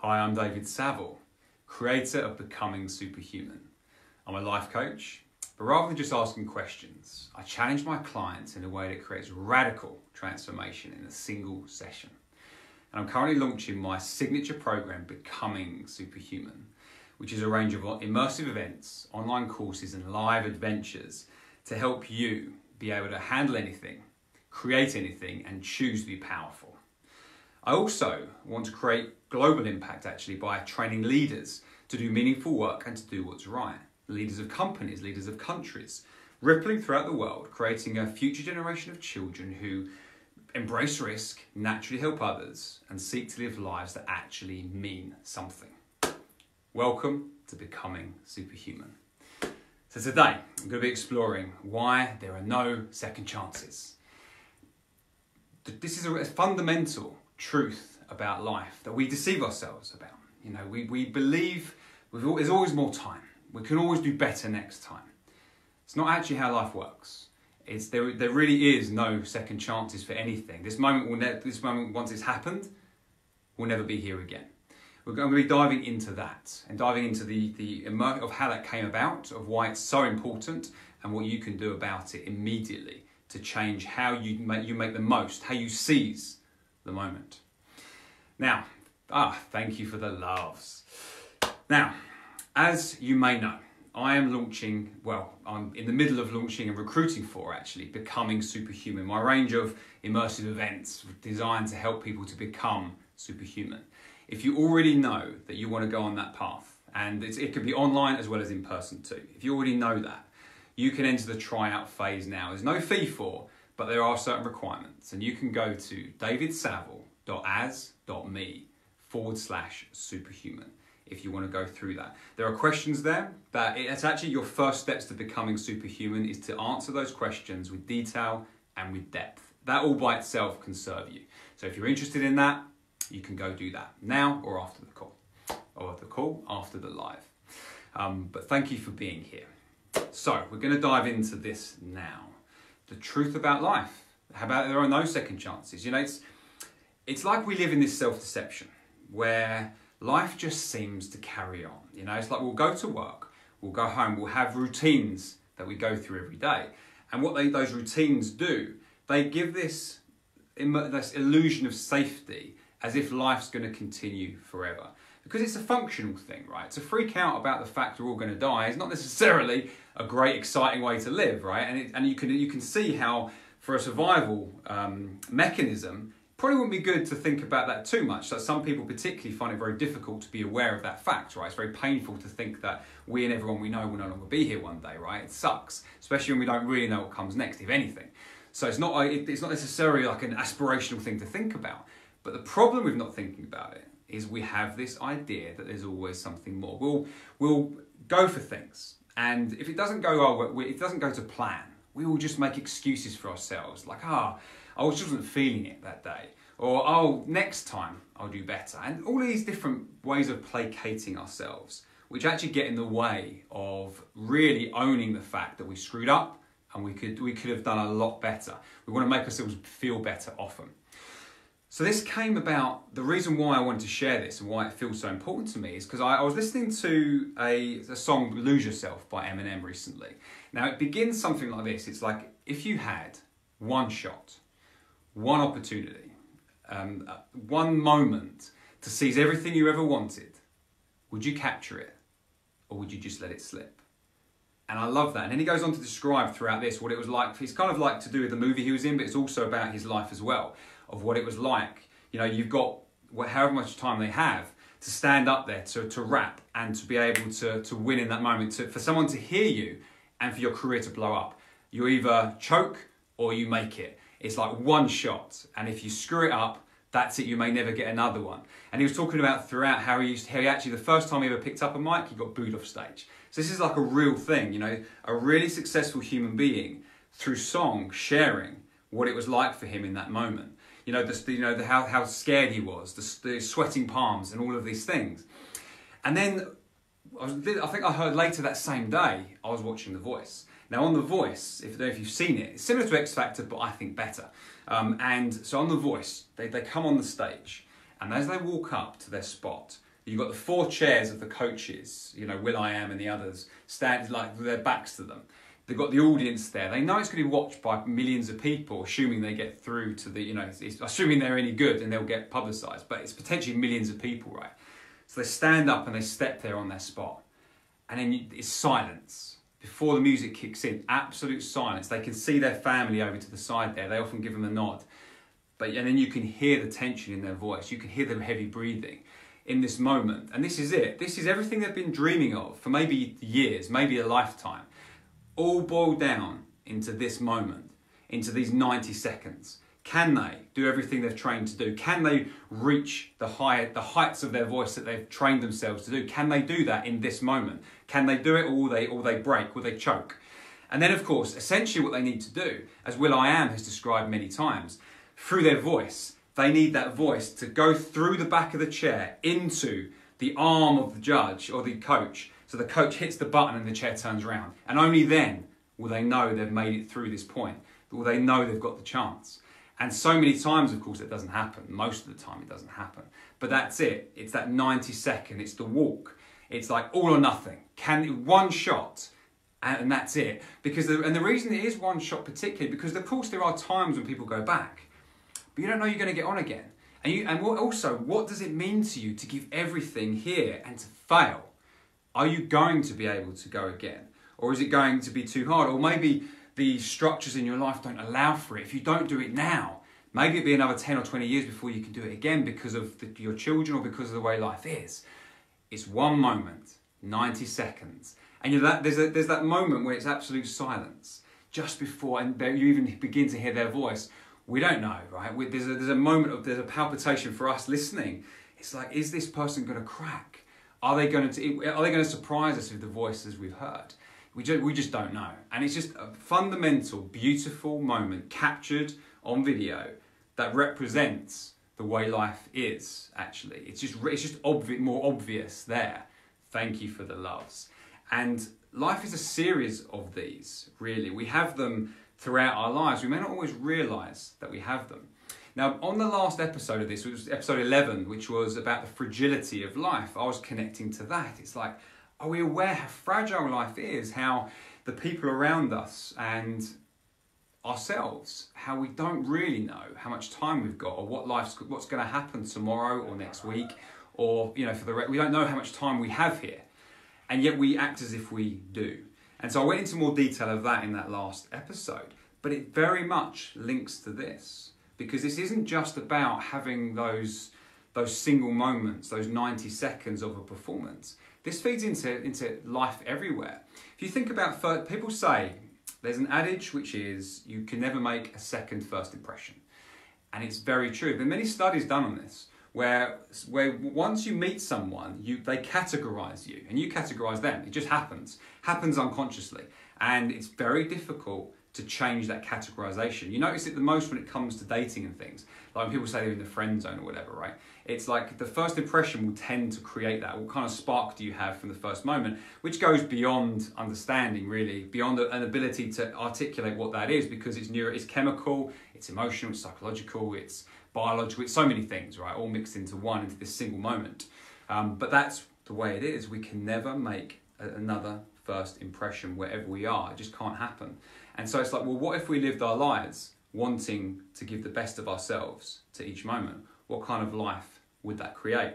Hi, I'm David Saville, creator of Becoming Superhuman. I'm a life coach, but rather than just asking questions, I challenge my clients in a way that creates radical transformation in a single session. And I'm currently launching my signature program, Becoming Superhuman, which is a range of immersive events, online courses, and live adventures to help you be able to handle anything, create anything, and choose to be powerful. I also want to create global impact actually by training leaders to do meaningful work and to do what's right. Leaders of companies, leaders of countries, rippling throughout the world, creating a future generation of children who embrace risk, naturally help others, and seek to live lives that actually mean something. Welcome to Becoming Superhuman. So today, I'm going to be exploring why there are no second chances. This is a fundamental truth about life that we deceive ourselves about. You know, we believe there's always more time. We can always do better next time. It's not actually how life works. There really is no second chances for anything. This moment, once it's happened, will never be here again. We're going to be diving into that and diving into the of how that came about, of why it's so important, and what you can do about it immediately to change how you make the most, how you seize the moment. Now, thank you for the loves. Now, as you may know, I am launching, I'm in the middle of launching and recruiting for actually Becoming Superhuman, my range of immersive events designed to help people to become superhuman. If you already know that you want to go on that path, and it could be online as well as in person too, if you already know that, you can enter the tryout phase now. There's no fee for, but there are certain requirements, and you can go to davidsaville.as.me/superhuman if you want to go through that. There are questions there that it's actually your first steps to becoming superhuman is to answer those questions with detail and with depth. That all by itself can serve you. So if you're interested in that, you can go do that now or after the call, or the call after the live. But thank you for being here. So we're going to dive into this now. The truth about life. How about there are no second chances? You know, it's like we live in this self-deception where life just seems to carry on. You know, it's like we'll go to work, we'll go home, we'll have routines that we go through every day. And what those routines do, they give this illusion of safety as if life's going to continue forever. Because it's a functional thing, right? To freak out about the fact we're all going to die is not necessarily a great, exciting way to live, right? And you can see how, for a survival mechanism, probably wouldn't be good to think about that too much. So some people particularly find it very difficult to be aware of that fact, right? It's very painful to think that we and everyone we know will no longer be here one day, right? It sucks, especially when we don't really know what comes next, if anything. So it's not necessarily like an aspirational thing to think about. But the problem with not thinking about it is we have this idea that there's always something more. We'll go for things, and if it doesn't go to plan, we will just make excuses for ourselves, like I just wasn't feeling it that day, or next time I'll do better, and all these different ways of placating ourselves, which actually get in the way of really owning the fact that we screwed up and we could have done a lot better. We want to make ourselves feel better often. So this came about, the reason why I wanted to share this and why it feels so important to me is because I was listening to a song, Lose Yourself by Eminem recently. Now it begins something like this. It's like, if you had one shot, one opportunity, one moment to seize everything you ever wanted, would you capture it or would you just let it slip? And I love that. And then he goes on to describe throughout this what it was like. It's kind of like to do with the movie he was in, but it's also about his life as well, of what it was like. You know, you've got however much time they have to stand up there, to rap, and to be able to win in that moment, for someone to hear you and for your career to blow up. You either choke or you make it. It's like one shot, and if you screw it up, that's it, you may never get another one. And he was talking about throughout how he actually, the first time he ever picked up a mic, he got booed off stage. So this is like a real thing, you know, a really successful human being through song sharing what it was like for him in that moment. You know, how scared he was, the sweating palms and all of these things. And then I think I heard later that same day, I was watching The Voice. Now on The Voice, if you've seen it, it's similar to X Factor, but I think better. And so on The Voice, they come on the stage, and as they walk up to their spot, You've got the 4 chairs of the coaches, you know, Will I Am and the others, stand like with their backs to them. They've got the audience there. They know it's going to be watched by millions of people, assuming they get through to the, you know, assuming they're any good and they'll get publicised, but it's potentially millions of people, right? So they stand up and they step there on their spot. And then it's silence. Before the music kicks in, absolute silence. They can see their family over to the side there. They often give them a nod. And then you can hear the tension in their voice. You can hear them heavy breathing in this moment. And this is it. This is everything they've been dreaming of for maybe years, maybe a lifetime. All boiled down into this moment, into these 90 seconds. Can they do everything they've trained to do? Can they reach the heights of their voice that they've trained themselves to do? Can they do that in this moment? Can they do it, or they break, or they choke? And then, of course, essentially what they need to do, as Will I Am has described many times, through their voice, they need that voice to go through the back of the chair into the arm of the judge or the coach. So the coach hits the button and the chair turns around. And only then will they know they've made it through this point. Will they know they've got the chance. And so many times, of course, it doesn't happen. Most of the time it doesn't happen. But that's it. It's that 90 second. It's the walk. It's like all or nothing. One shot and that's it. And the reason it is one shot particularly, because of course there are times when people go back, but you don't know you're going to get on again. What does it mean to you to give everything here and to fail? Are you going to be able to go again? Or is it going to be too hard? Or maybe the structures in your life don't allow for it. If you don't do it now, maybe it'll be another 10 or 20 years before you can do it again because of your children or because of the way life is. It's one moment, 90 seconds. And there's that moment where it's absolute silence just before, and you even begin to hear their voice. We don't know, right? There's a moment there's a palpitation for us listening. It's like, is this person going to crack? Are they going to surprise us with the voices we've heard? We just don't know. And it's just a fundamental, beautiful moment captured on video that represents the way life is, actually. It's just more obvious there. Thank you for the loves. And life is a series of these, really. We have them throughout our lives. We may not always realise that we have them. Now, on the last episode of this, which was episode 11, which was about the fragility of life, I was connecting to that. It's like, are we aware how fragile life is, how the people around us and ourselves, how we don't really know how much time we've got or what's going to happen tomorrow or next week, or, you know, we don't know how much time we have here, and yet we act as if we do. And so I went into more detail of that in that last episode, but it very much links to this, because this isn't just about having those single moments, those 90 seconds of a performance. This feeds into life everywhere. If you think about, people say, there's an adage which is, you can never make a second first impression. And it's very true. There are many studies done on this, where once you meet someone, they categorize you, and you categorize them. It just happens unconsciously. And it's very difficult to change that categorization. You notice it the most when it comes to dating and things. Like when people say they're in the friend zone or whatever, right? It's like the first impression will tend to create that. What kind of spark do you have from the first moment? Which goes beyond understanding, really, beyond an ability to articulate what that is, because it's chemical, it's emotional, it's psychological, it's biological, it's so many things, right? All mixed into this single moment. But that's the way it is. We can never make another first impression wherever we are. It just can't happen. And so it's like, well, what if we lived our lives wanting to give the best of ourselves to each moment? What kind of life would that create?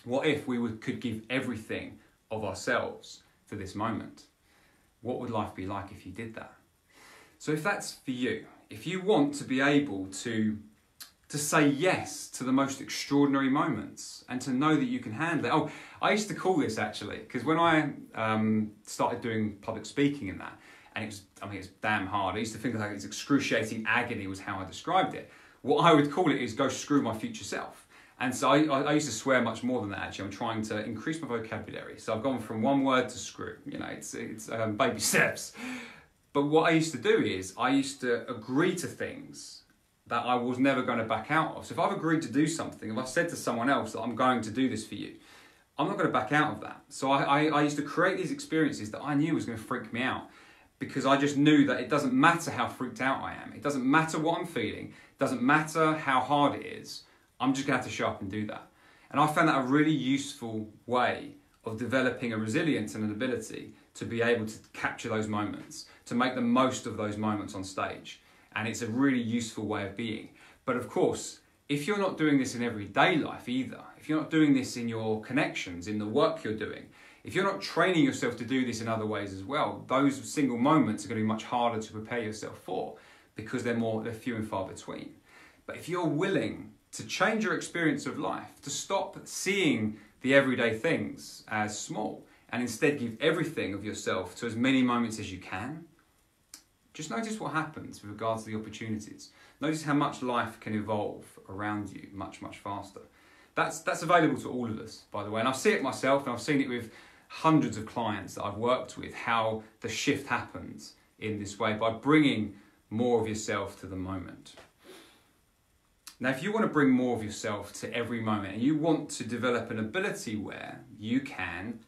What if we could give everything of ourselves for this moment? What would life be like if you did that? So if that's for you, if you want to be able to say yes to the most extraordinary moments and to know that you can handle it. Oh, I used to call this, actually, because when I started doing public speaking and that, and it's damn hard. I used to think like it's excruciating agony was how I described it. What I would call it is go screw my future self. And so I used to swear much more than that, actually. I'm trying to increase my vocabulary. So I've gone from one word to screw. You know, it's baby steps. But what I used to do is I used to agree to things that I was never going to back out of. So if I've agreed to do something, if I've said to someone else that I'm going to do this for you, I'm not going to back out of that. So I used to create these experiences that I knew was going to freak me out, because I just knew that it doesn't matter how freaked out I am. It doesn't matter what I'm feeling. It doesn't matter how hard it is. I'm just going to have to show up and do that. And I found that a really useful way of developing a resilience and an ability to be able to capture those moments, to make the most of those moments on stage. And it's a really useful way of being. But of course, if you're not doing this in everyday life either, if you're not doing this in your connections, in the work you're doing, if you're not training yourself to do this in other ways as well, those single moments are going to be much harder to prepare yourself for because they're few and far between. But if you're willing to change your experience of life, to stop seeing the everyday things as small and instead give everything of yourself to as many moments as you can, just notice what happens with regards to the opportunities. Notice how much life can evolve around you much, much faster. That's available to all of us, by the way. And I see it myself, and I've seen it with hundreds of clients that I've worked with, how the shift happens in this way by bringing more of yourself to the moment. Now, if you want to bring more of yourself to every moment and you want to develop an ability where you can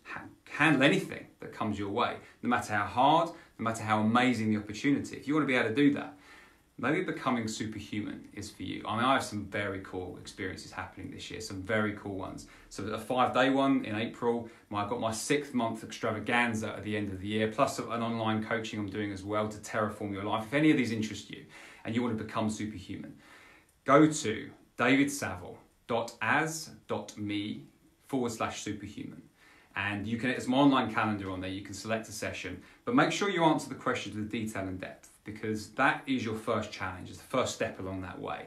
handle anything that comes your way, no matter how hard, no matter how amazing the opportunity, if you want to be able to do that, maybe becoming superhuman is for you. I mean, I have some very cool experiences happening this year, some very cool ones. So a 5-day one in April, I've got my 6th month extravaganza at the end of the year, plus an online coaching I'm doing as well to terraform your life. If any of these interest you and you want to become superhuman, go to davidsaville.as.me/superhuman. And you can, it's my online calendar on there, you can select a session, but make sure you answer the questions with detail and depth, because that is your first challenge, it's the first step along that way.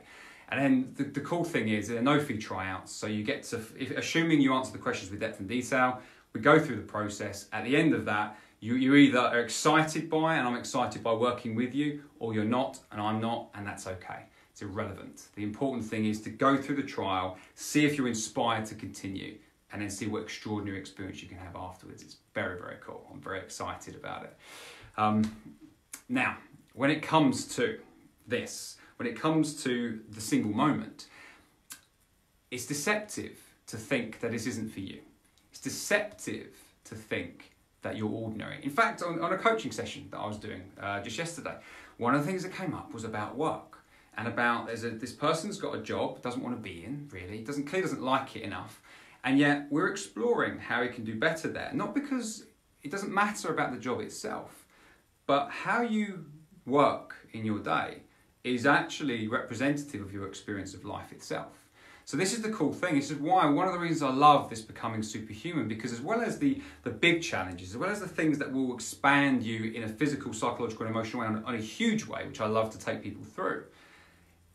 And then the cool thing is there are no fee tryouts, so you get to, assuming you answer the questions with depth and detail, we go through the process. At the end of that, you either are excited by, and I'm excited by working with you, or you're not, and I'm not, and that's okay. It's irrelevant. The important thing is to go through the trial, see if you're inspired to continue, and then see what extraordinary experience you can have afterwards. It's very, very cool. I'm very excited about it. Now, when it comes to this, when it comes to the single moment, it's deceptive to think that this isn't for you. It's deceptive to think that you're ordinary. In fact, on a coaching session that I was doing just yesterday, one of the things that came up was about work and about this person's got a job, doesn't want to be in, really, clearly doesn't like it enough, and yet we're exploring how he can do better there. Not because it doesn't matter about the job itself, but how you work in your day is actually representative of your experience of life itself. So this is the cool thing. This is why one of the reasons I love this becoming superhuman, because as well as the big challenges, as well as the things that will expand you in a physical, psychological, and emotional way on a huge way, which I love to take people through,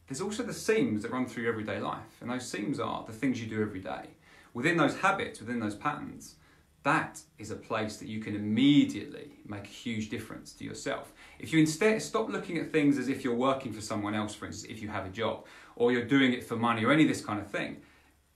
there's also the seams that run through your everyday life. And those seams are the things you do every day. Within those habits, within those patterns, that is a place that you can immediately make a huge difference to yourself. If you instead stop looking at things as if you're working for someone else, for instance, if you have a job, or you're doing it for money, or any of this kind of thing,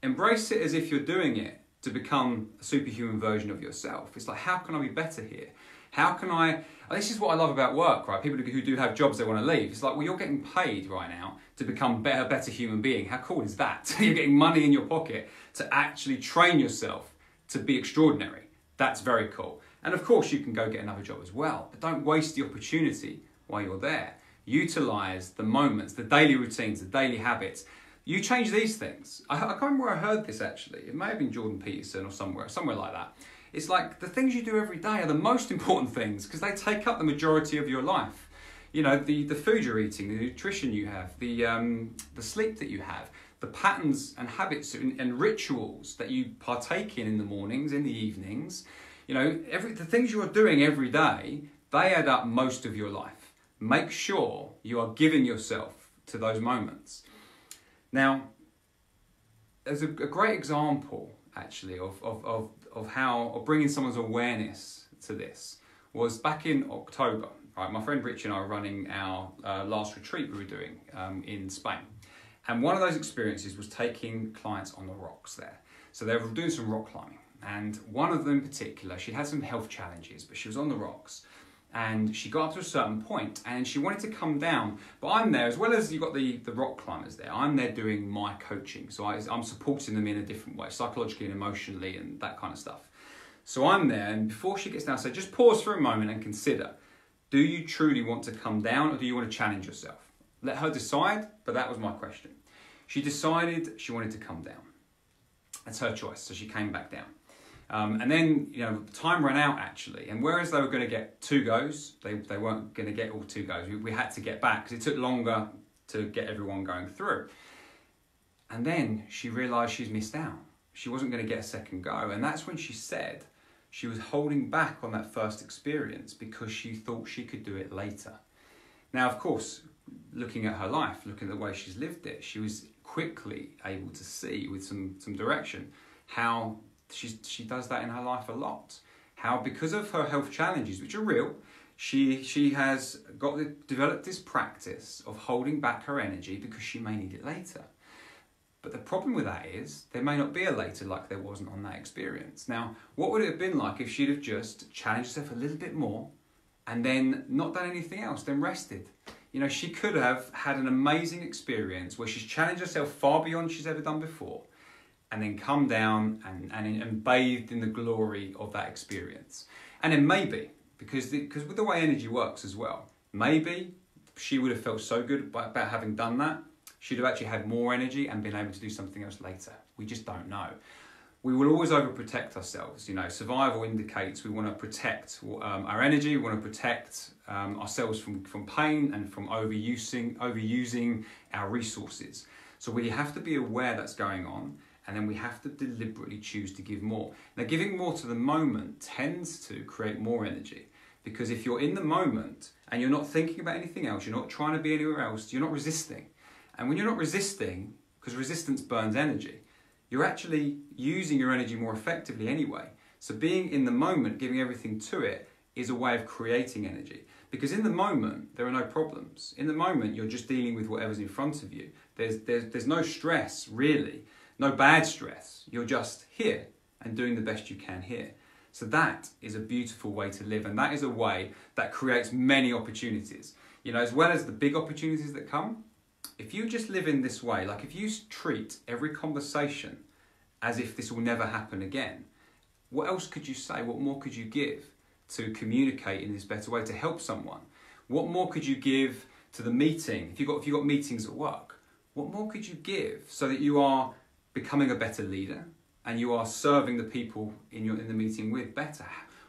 embrace it as if you're doing it to become a superhuman version of yourself. It's like, how can I be better here? How can I, this is what I love about work, right? People who do have jobs they want to leave. It's like, well, you're getting paid right now to become a better human being. How cool is that? You're getting money in your pocket to actually train yourself to be extraordinary. That's very cool. And of course you can go get another job as well, but don't waste the opportunity while you're there. Utilize the moments, the daily routines, the daily habits. You change these things. I can't remember where I heard this actually. It may have been Jordan Peterson or somewhere like that. It's like the things you do every day are the most important things because they take up the majority of your life. You know, the food you're eating, the nutrition you have, the sleep that you have, the patterns and habits and rituals that you partake in the mornings, in the evenings. You know, the things you are doing every day, they add up most of your life. Make sure you are giving yourself to those moments. Now, there's a great example actually of bringing someone's awareness to this was back in October. Right, my friend Rich and I were running our last retreat we were doing in Spain. And one of those experiences was taking clients on the rocks there. So they were doing some rock climbing. And one of them in particular, she had some health challenges, but she was on the rocks. And she got up to a certain point and she wanted to come down. But I'm there, as well as you've got the rock climbers there, I'm there doing my coaching. So I'm supporting them in a different way, psychologically and emotionally and that kind of stuff. So I'm there, and before she gets down, I say, just pause for a moment and consider, do you truly want to come down or do you want to challenge yourself? Let her decide, but that was my question. She decided she wanted to come down. That's her choice. So she came back down. And then, you know, time ran out actually. And whereas they were going to get 2 goes, they weren't going to get all 2 goes. We had to get back because it took longer to get everyone going through. And then she realised she's missed out. She wasn't going to get a second go. And that's when she said she was holding back on that first experience because she thought she could do it later. Now, of course, looking at her life, looking at the way she's lived it, she was quickly able to see with some direction how she does that in her life a lot. How because of her health challenges, which are real, she has developed this practice of holding back her energy because she may need it later. But the problem with that is there may not be a later like there wasn't on that experience. Now, what would it have been like if she'd have just challenged herself a little bit more and then not done anything else, then rested? You know, she could have had an amazing experience where she's challenged herself far beyond she's ever done before and then come down and bathed in the glory of that experience. And then maybe, because with the way energy works as well, maybe she would have felt so good about having done that, she'd have actually had more energy and been able to do something else later. We just don't know. We will always overprotect ourselves. You know, survival indicates we want to protect our energy, we want to protect ourselves from pain and from overusing our resources. So we have to be aware that's going on, and then we have to deliberately choose to give more. Now, giving more to the moment tends to create more energy, because if you're in the moment and you're not thinking about anything else, you're not trying to be anywhere else, you're not resisting. And when you're not resisting, because resistance burns energy, you're actually using your energy more effectively anyway. So being in the moment, giving everything to it, is a way of creating energy. Because in the moment, there are no problems. In the moment, you're just dealing with whatever's in front of you. There's no stress, really. No bad stress. You're just here and doing the best you can here. So that is a beautiful way to live. And that is a way that creates many opportunities. You know, as well as the big opportunities that come, if you just live in this way, like if you treat every conversation as if this will never happen again, what else could you say? What more could you give to communicate in this better way, to help someone? What more could you give to the meeting? If you've got meetings at work, what more could you give so that you are becoming a better leader and you are serving the people in the meeting with better?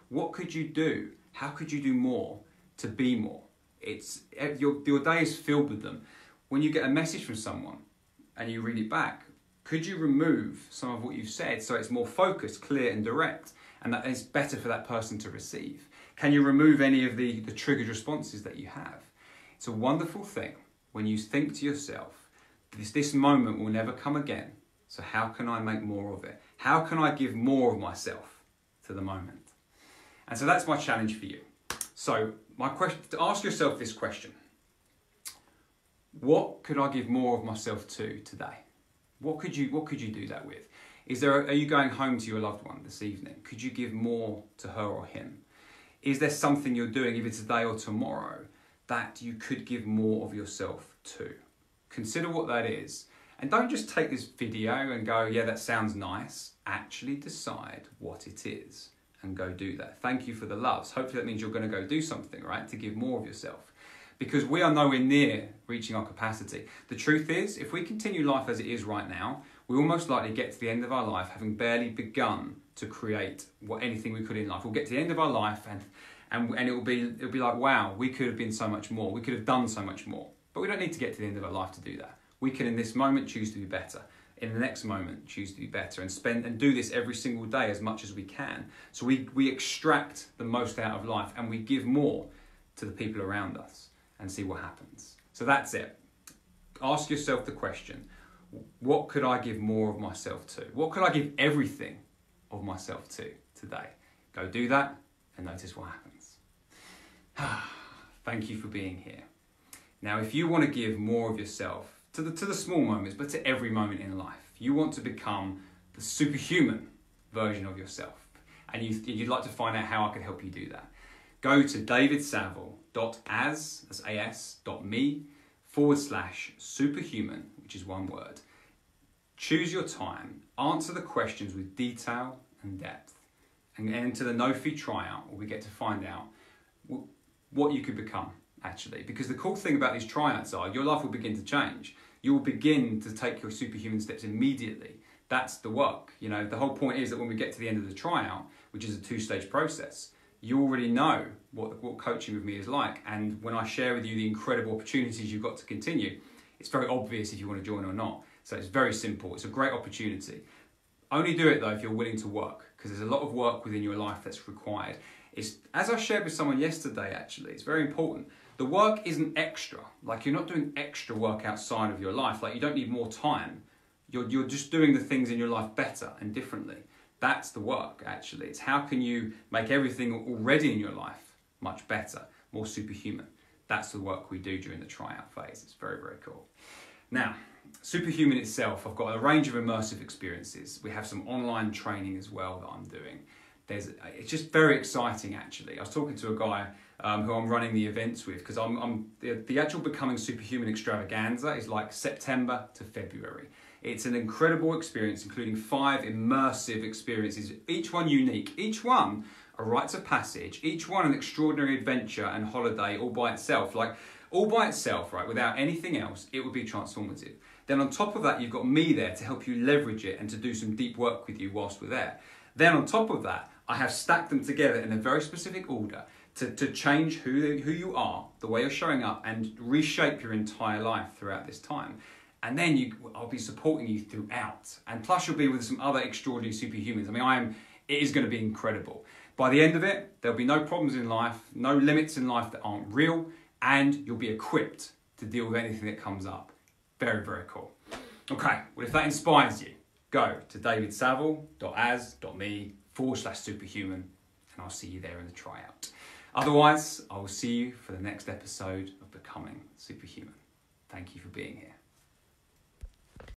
What could you do? How could you do more to be more? Your day is filled with them. When you get a message from someone and you read it back, could you remove some of what you've said so it's more focused, clear and direct, and that is better for that person to receive? Can you remove any of the triggered responses that you have? It's a wonderful thing when you think to yourself, this moment will never come again, so how can I make more of it? How can I give more of myself to the moment? And so that's my challenge for you. So my question, to ask yourself this question: what could I give more of myself to today? What could you do that with? Are you going home to your loved one this evening? Could you give more to her or him? Is there something you're doing, either today or tomorrow, that you could give more of yourself to? Consider what that is. And don't just take this video and go, yeah, that sounds nice. Actually decide what it is and go do that. Thank you for the loves. Hopefully that means you're going to go do something, right? To give more of yourself. Because we are nowhere near reaching our capacity. The truth is, if we continue life as it is right now, we will most likely get to the end of our life having barely begun to create anything we could in life. We'll get to the end of our life and it'll be like, wow, we could have been so much more. We could have done so much more. But we don't need to get to the end of our life to do that. We can, in this moment, choose to be better. In the next moment, choose to be better and do this every single day as much as we can. So we extract the most out of life and we give more to the people around us and see what happens. So that's it. Ask yourself the question, what could I give more of myself to? What could I give everything of myself to today? Go do that and notice what happens. Thank you for being here. Now, if you want to give more of yourself to the small moments, but to every moment in life, you want to become the superhuman version of yourself, and you'd like to find out how I can help you do that, go to davidsaville.me/superhuman, which is one word. Choose your time, answer the questions with detail and depth, and enter the no-fee tryout where we get to find out what you could become, actually. Because the cool thing about these tryouts are your life will begin to change. You will begin to take your superhuman steps immediately. That's the work. You know, the whole point is that when we get to the end of the tryout, which is a 2-stage process, you already know what coaching with me is like. And when I share with you the incredible opportunities you've got to continue, it's very obvious if you want to join or not. So it's very simple. It's a great opportunity. Only do it though if you're willing to work, because there's a lot of work within your life that's required. It's, as I shared with someone yesterday actually, it's very important. The work isn't extra. Like, you're not doing extra work outside of your life. Like, you don't need more time. You're just doing the things in your life better and differently. That's the work, actually. It's how can you make everything already in your life much better, more superhuman. That's the work we do during the tryout phase. It's very, very cool. Now, Superhuman itself, I've got a range of immersive experiences. We have some online training as well that I'm doing. It's just very exciting, actually. I was talking to a guy who I'm running the events with, because the actual Becoming Superhuman extravaganza is like September to February. It's an incredible experience, including 5 immersive experiences, each one unique, each one a rite of passage, each one an extraordinary adventure and holiday all by itself. Like, all by itself, right, without anything else, it would be transformative. Then on top of that, you've got me there to help you leverage it and to do some deep work with you whilst we're there. Then on top of that, I have stacked them together in a very specific order to change who you are, the way you're showing up, and reshape your entire life throughout this time. And then I'll be supporting you throughout. And plus you'll be with some other extraordinary superhumans. I mean, it is going to be incredible. By the end of it, there'll be no problems in life, no limits in life that aren't real, and you'll be equipped to deal with anything that comes up. Very, very cool. Okay, well, if that inspires you, go to davidsaville.as.me/superhuman, and I'll see you there in the tryout. Otherwise, I will see you for the next episode of Becoming Superhuman. Thank you for being here.